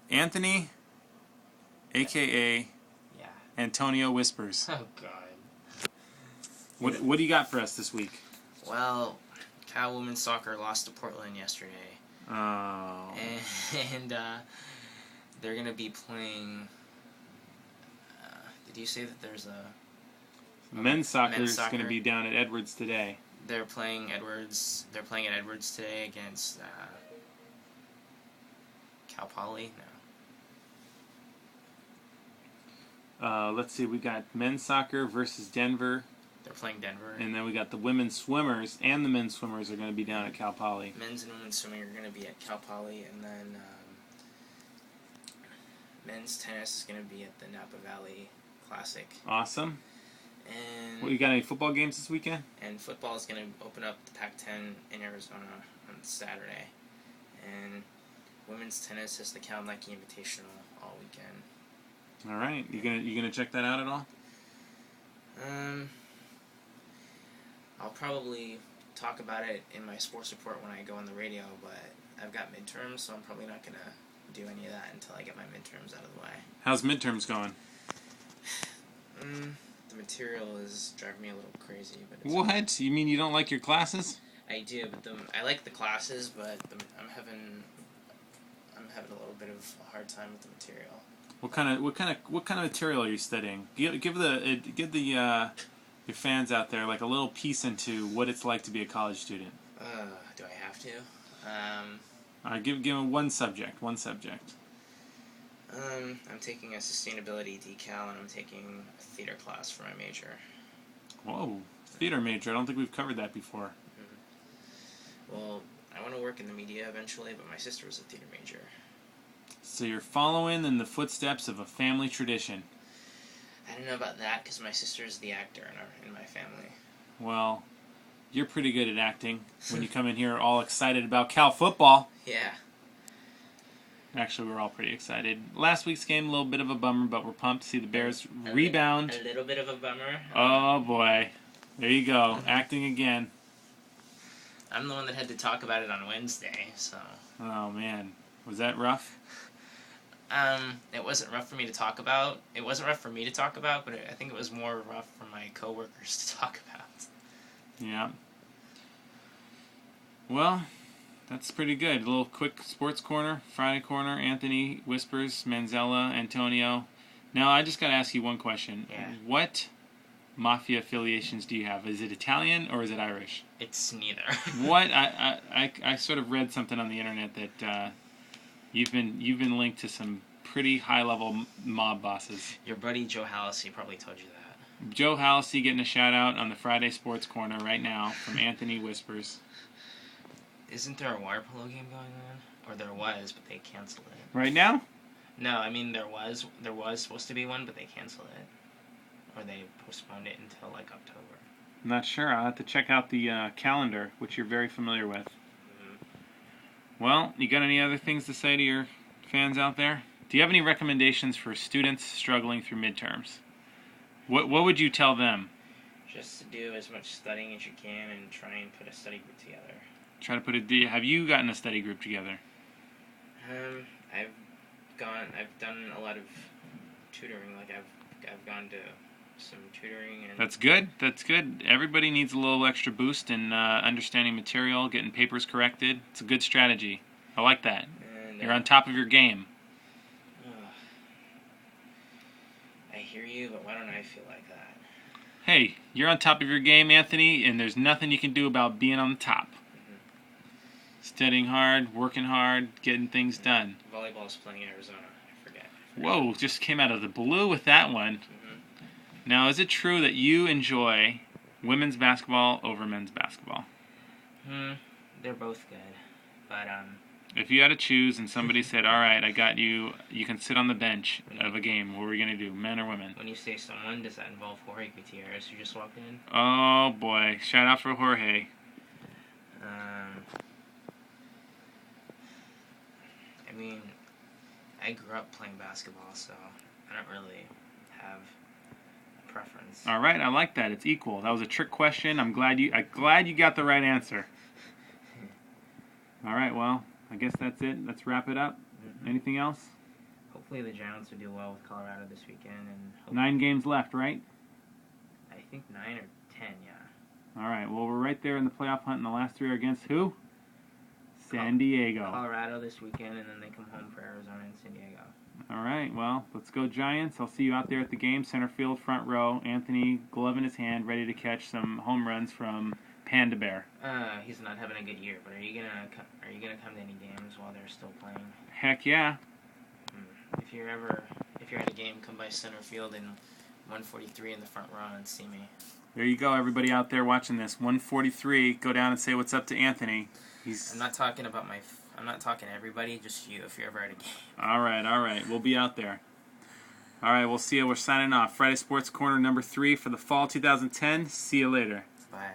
Anthony, a.k.a. Yeah. Antonio Whispers. Oh, God. What do you got for us this week? Well, Cal women's soccer lost to Portland yesterday. Oh. And they're going to be playing... did you say that there's a... Men's soccer is going to be down at Edwards today. They're playing Edwards. They're playing at Edwards today against Cal Poly. No. Let's see. We got men's soccer versus Denver. They're playing Denver. And then we got the women's swimmers and the men's swimmers are going to be down at Cal Poly. Men's and women's swimming are going to be at Cal Poly, and then men's tennis is going to be at the Napa Valley Classic. Awesome. And Well, you got any football games this weekend? And football is going to open up the Pac-10 in Arizona on Saturday. And women's tennis is the Cal Nike Invitational all weekend. All right. You gonna check that out at all? I'll probably talk about it in my sports report when I go on the radio, but I've got midterms, so I'm probably not going to do any of that until I get my midterms out of the way. How's midterms going? The material is driving me a little crazy. But it's What? You mean you don't like your classes? I do, but I like the classes, but I'm having a little bit of a hard time with the material. What kind of material are you studying? Give your fans out there like a little piece into what it's like to be a college student. Do I have to? All right, give them one subject. I'm taking a sustainability decal, and I'm taking a theater class for my major. Whoa, theater major. I don't think we've covered that before. Well, I want to work in the media eventually, but my sister was a theater major. So you're following in the footsteps of a family tradition. I don't know about that, because my sister is the actor in my family. Well, you're pretty good at acting when you come in here all excited about Cal football. Yeah. Actually, we're all pretty excited. Last week's game, a little bit of a bummer, but we're pumped to see the Bears rebound. A little bit of a bummer. Oh, boy. There you go. Acting again. I'm the one that had to talk about it on Wednesday, so... Oh, man. Was that rough? It wasn't rough for me to talk about. It wasn't rough for me to talk about, but I think it was more rough for my coworkers to talk about. Yeah. Well, that's pretty good. A little quick sports corner, Friday corner, Anthony, Whispers, Manzella, Antonio. Now, I just got to ask you one question. Yeah. What mafia affiliations do you have? Is it Italian or is it Irish? It's neither. What? I sort of read something on the internet that you've been linked to some pretty high-level mob bosses. Your buddy Joe Hallisey probably told you that. Joe Hallisey getting a shout-out on the Friday Sports Corner right now from Anthony Whispers. Isn't there a water polo game going on? Or there was, but they canceled it. Right now? No, I mean there was supposed to be one, but they canceled it. Or they postponed it until like October. I'm not sure. I'll have to check out the calendar, which you're very familiar with. Well, you got any other things to say to your fans out there? Do you have any recommendations for students struggling through midterms? What would you tell them? Just to do as much studying as you can and try and put a study group together. Have you gotten a study group together? I've done a lot of tutoring. Like I've gone to some tutoring and... That's good. Everybody needs a little extra boost in understanding material, getting papers corrected. It's a good strategy. I like that. And, You're on top of your game. I hear you, but why don't I feel like that? Hey, you're on top of your game, Anthony, and there's nothing you can do about being on the top. Studying hard, working hard, getting things done. Volleyball's playing in Arizona. I forget. Whoa, just came out of the blue with that one. Now, is it true that you enjoy women's basketball over men's basketball? They're both good, but if you had to choose and somebody said, all right, I got you, you can sit on the bench of a game, what are we going to do, men or women? When you say someone, does that involve Jorge Gutierrez who just walked in? Oh, boy. Shout out for Jorge. I mean, I grew up playing basketball, so I don't really have a preference. All right, I like that. It's equal. That was a trick question. I'm glad you got the right answer. All right, well, I guess that's it. Let's wrap it up. Anything else? hopefully the Giants will do well with Colorado this weekend. And 9 games left, right? I think 9 or 10, yeah. All right. Well, we're right there in the playoff hunt, and the last 3 are against who? San Diego. Colorado this weekend, and then they come home for Arizona and San Diego. All right. Well, let's go Giants. I'll see you out there at the game, center field, front row. Anthony, glove in his hand, ready to catch some home runs from Panda Bear. He's not having a good year, but are you gonna come to any games while they're still playing? Heck yeah. If you're at a game, come by center field in 143 in the front row and see me. There you go, everybody out there watching this. 143. Go down and say what's up to Anthony. I'm not talking to everybody, just you. If you're ever at a game. All right. We'll be out there. All right. We'll see you. We're signing off. Friday Sports Corner number 3 for the fall 2010. See you later. Bye.